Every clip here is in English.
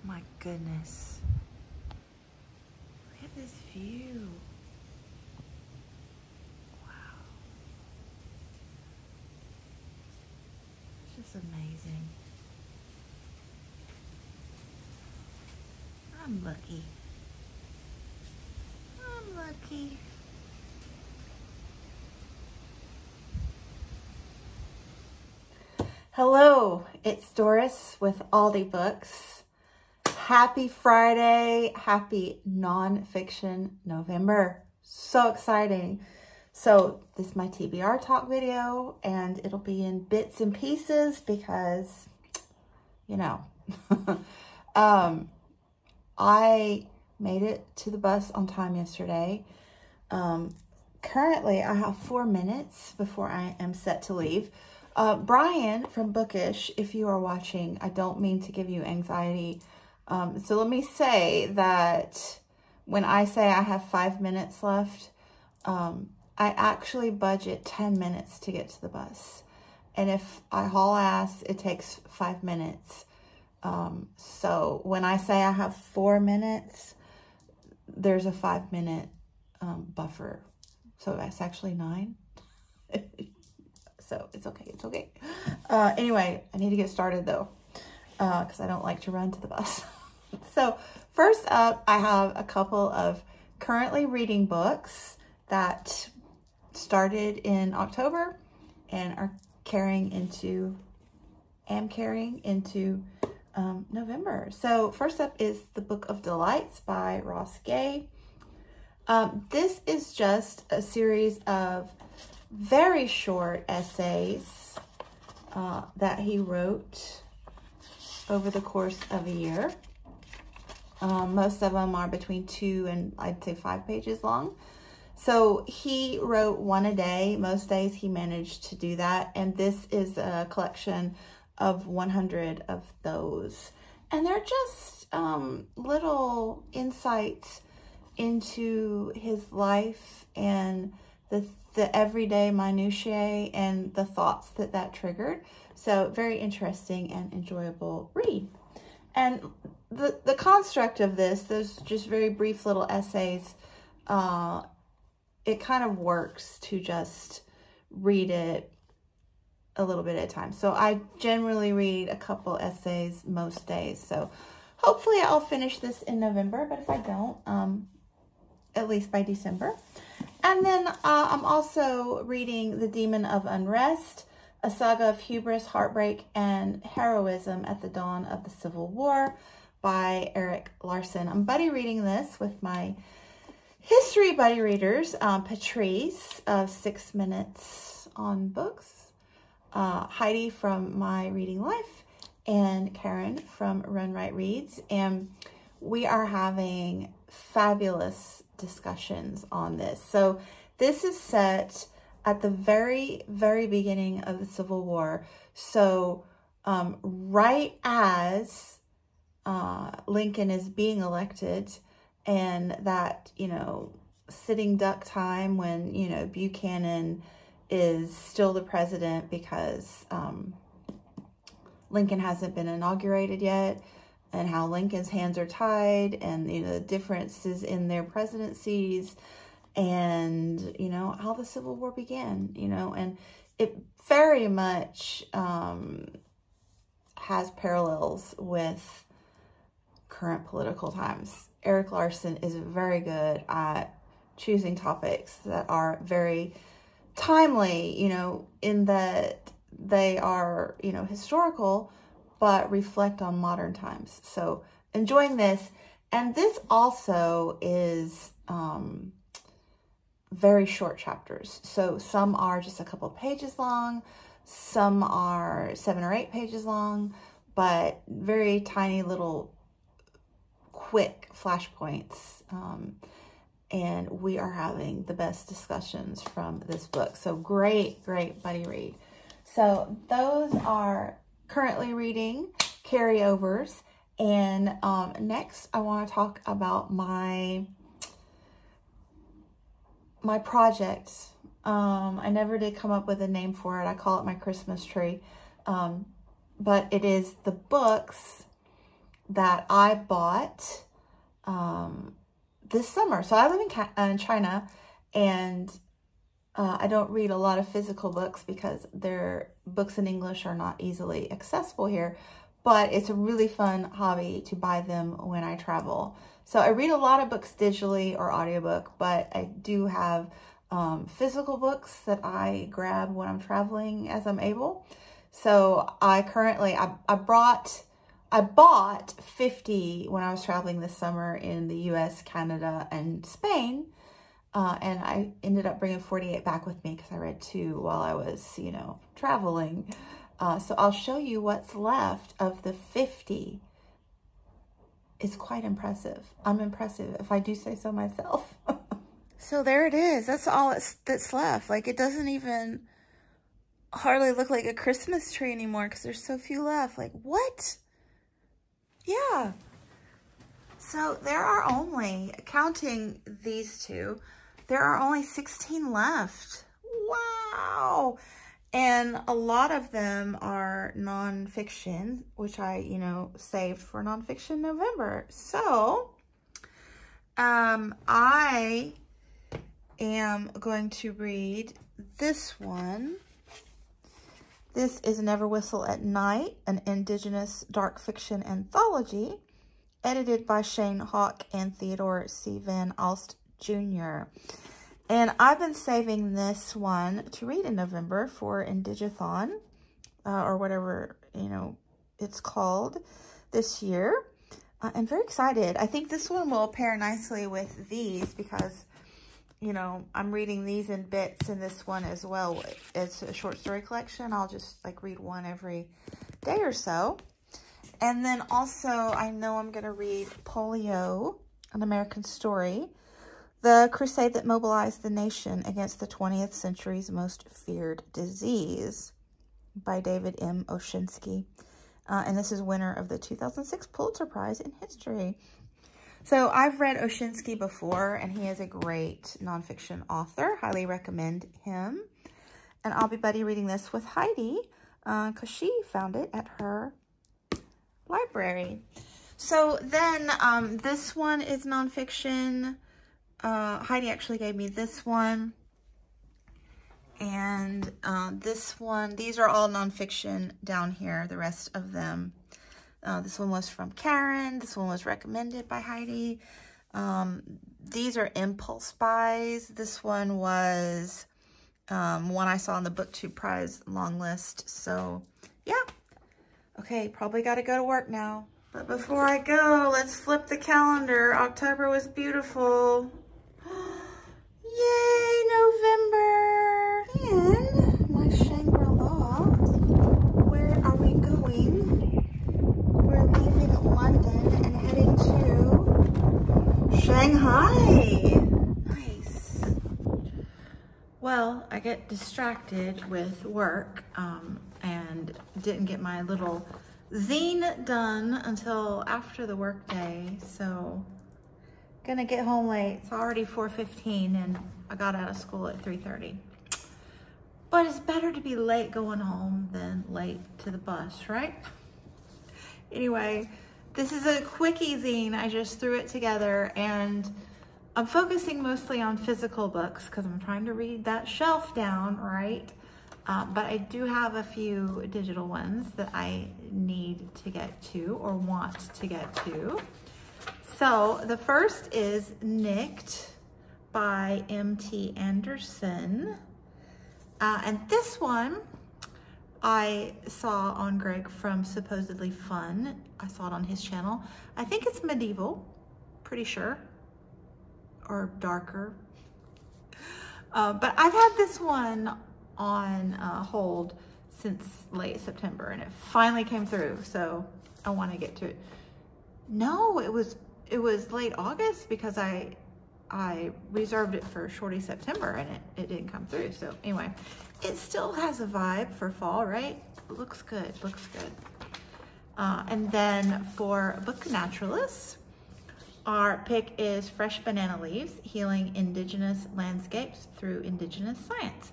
my goodness. Look at this view. Wow. It's just amazing. I'm lucky. I'm lucky. Hello, it's Doris with Aldi Books. Happy Friday, happy nonfiction November. So exciting. So this is my TBR Talk video, and it'll be in bits and pieces because, you know, I made it to the bus on time yesterday. Currently, I have 4 minutes before I am set to leave. Brian from Bookish, if you are watching, I don't mean to give you anxiety. So let me say that when I say I have 5 minutes left, I actually budget 10 minutes to get to the bus. And if I haul ass, it takes 5 minutes. So when I say I have 4 minutes, there's a 5-minute buffer. So that's actually 9. So it's okay, it's okay. Anyway, I need to get started though, because I don't like to run to the bus. So first up, I have a couple of currently reading books that started in October and are carrying into November. So first up is The Book of Delights by Ross Gay. This is just a series of very short essays that he wrote over the course of a year. Most of them are between 2 and I'd say 5 pages long. So he wrote one a day. Most days he managed to do that. And this is a collection of 100 of those. And they're just little insights into his life and the everyday minutiae and the thoughts that triggered. So very interesting and enjoyable read. And the construct of this, those just very brief little essays, it kind of works to just read it a little bit at a time. So I generally read a couple essays most days. So hopefully I'll finish this in November, but if I don't, at least by December. And then I'm also reading The Demon of Unrest, a saga of hubris, heartbreak, and heroism at the dawn of the Civil War by Erik Larson. I'm buddy reading this with my history buddy readers, Patrice of 6 Minutes on Books, Heidi from My Reading Life, and Karen from Run Right Reads. And we are having fabulous discussions on this. So this is set at the very, very beginning of the Civil War. So right as Lincoln is being elected, and that, you know, sitting duck time when, you know, Buchanan is still the president because Lincoln hasn't been inaugurated yet, and how Lincoln's hands are tied, and, you know, the differences in their presidencies, and, you know, how the Civil War began, you know, and it very much has parallels with current political times. Erik Larson is very good at choosing topics that are very timely, you know, in that they are, you know, historical, but reflect on modern times. So enjoying this. And this also is very short chapters. So some are just a couple of pages long, some are 7 or 8 pages long, but very tiny little quick flashpoints. And we are having the best discussions from this book. So great, great buddy read. So those are currently reading carryovers. And next I want to talk about my project. I never did come up with a name for it. I call it my Christmas tree. But it is the books that I bought this summer. So I live in China, and I don't read a lot of physical books because their books in English are not easily accessible here, but it's a really fun hobby to buy them when I travel. So I read a lot of books digitally or audiobook, but I do have physical books that I grab when I'm traveling as I'm able. So I bought 50 when I was traveling this summer in the US, Canada, and Spain. And I ended up bringing 48 back with me because I read 2 while I was, you know, traveling. So I'll show you what's left of the 50. It's quite impressive. I'm impressive, if I do say so myself. So there it is. That's all that's left. Like, it doesn't even hardly look like a Christmas tree anymore because there's so few left. Like, what? Yeah. So there are only, counting these 2, there are only 16 left. Wow. And a lot of them are nonfiction, which I, you know, saved for Nonfiction November. So I am going to read this one. This is Never Whistle at Night, an Indigenous dark fiction anthology, edited by Shane Hawk and Theodore C. Van Alst Jr. And I've been saving this one to read in November for Indigathon, or whatever, you know, it's called this year. I'm very excited. I think this one will pair nicely with these because, you know, I'm reading these in bits, and this one as well. It's a short story collection. I'll just like read one every day or so. And then also I know I'm going to read Polio, An American Story, the crusade that mobilized the nation against the 20th century's most feared disease, by David M. Oshinsky. And this is winner of the 2006 Pulitzer Prize in History. So I've read Oshinsky before, and he is a great nonfiction author. Highly recommend him. And I'll be buddy reading this with Heidi because she found it at her library. So then this one is nonfiction. Heidi actually gave me this one. And this one, these are all nonfiction down here, the rest of them. This one was from Karen. This one was recommended by Heidi. These are impulse buys. This one was one I saw on the BookTube Prize long list. So, yeah. Okay, probably got to go to work now. But before I go, let's flip the calendar. October was beautiful. Yay, November. And my Shangri-La. Where are we going? We're leaving London and heading to Shanghai. Nice. Well, I get distracted with work and didn't get my little zine done until after the work day. So gonna get home late. It's already 4:15 and I got out of school at 3:30. But it's better to be late going home than late to the bus, right? Anyway, this is a quickie zine. I just threw it together, and I'm focusing mostly on physical books because I'm trying to read that shelf down, right? But I do have a few digital ones that I need to get to or want to get to. So the first is Nicked by M.T. Anderson. And this one I saw on Greg from Supposedly Fun. I saw it on his channel. I think it's medieval, pretty sure, or darker. But I've had this one on hold since late September, and it finally came through, so I want to get to it. No, it was late August because I reserved it for shorty September, and it didn't come through. So anyway, it still has a vibe for fall, right? It looks good, looks good. And then for Book Naturalists, our pick is Fresh Banana Leaves, Healing Indigenous Landscapes Through Indigenous Science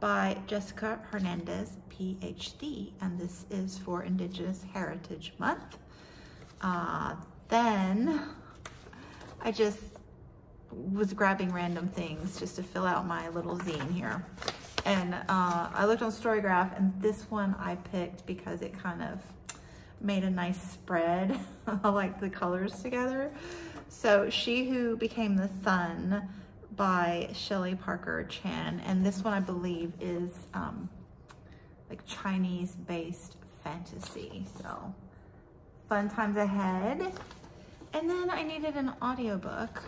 by Jessica Hernandez, PhD. And this is for Indigenous Heritage Month. Then I just was grabbing random things just to fill out my little zine here. And I looked on Storygraph, and this one I picked because it kind of made a nice spread. I like the colors together. So She Who Became the Sun by Shelley Parker Chan. And this one I believe is like Chinese-based fantasy. So fun times ahead. And then I needed an audiobook.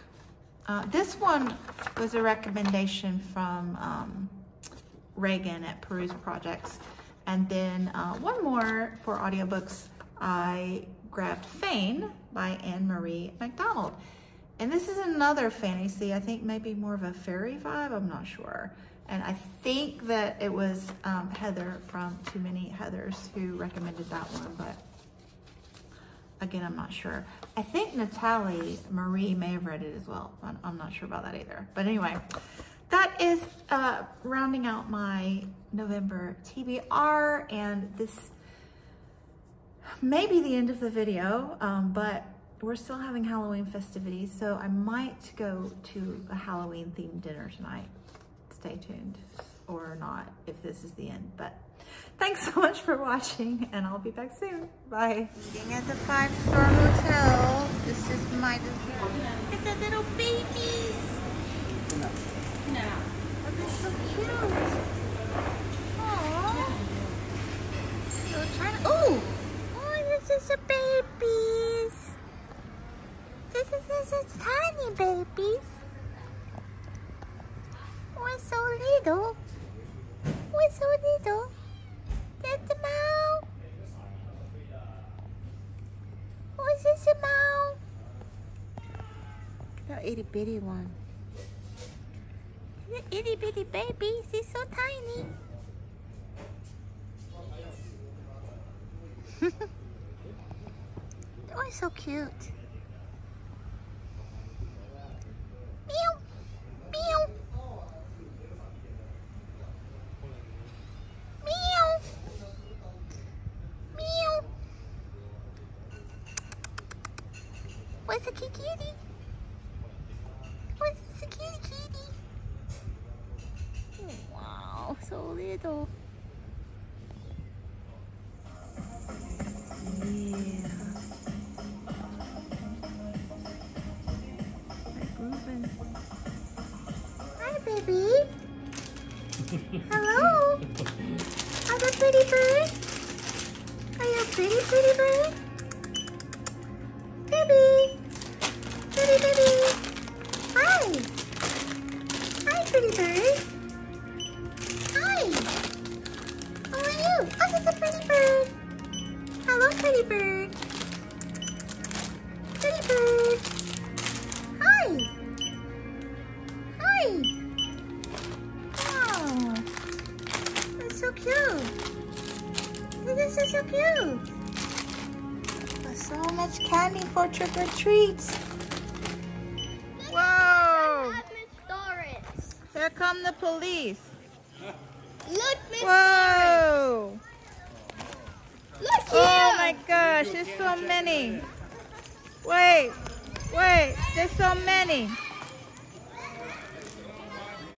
This one was a recommendation from Reagan at Peruse Projects. And then one more for audiobooks, I grabbed Fane by Anne Marie MacDonald. And this is another fantasy, I think maybe more of a fairy vibe, I'm not sure. And I think that it was Heather from Too Many Heathers who recommended that one, but again, I'm not sure. I think Natalie Marie may have read it as well. I'm not sure about that either. But anyway, that is rounding out my November TBR, and this may be the end of the video, but we're still having Halloween festivities, so I might go to a Halloween themed dinner tonight. Stay tuned, or not if this is the end, but thanks so much for watching, and I'll be back soon. Bye. Eating at the 5-star hotel. This is my, look at the little babies. No. Oh, they're so cute. Aww. So trying to, oh, this is a babies. This is tiny babies. We're so little. We're so little. That's a mouse. What's this a mouse? That itty bitty one. The itty bitty babies. He's so tiny. Oh, so cute. Meow. Meow. Meow. Meow. What's a kitty? What's a kitty? Oh, wow, so little. Yeah. Hi, baby. Hello. Are you a pretty bird? Are you a pretty bird? Baby. Baby. Hi. Hi, pretty bird. Hi. How are you? Oh, this is a pretty bird. Hello, pretty bird. Pretty bird. Hi. Hi. Oh, that's so cute. This is so cute. There's so much candy for trick or treats. Whoa! Here come the police. Look, Miss Whoa! Look here! Oh my gosh, there's so many. Wait, there's so many.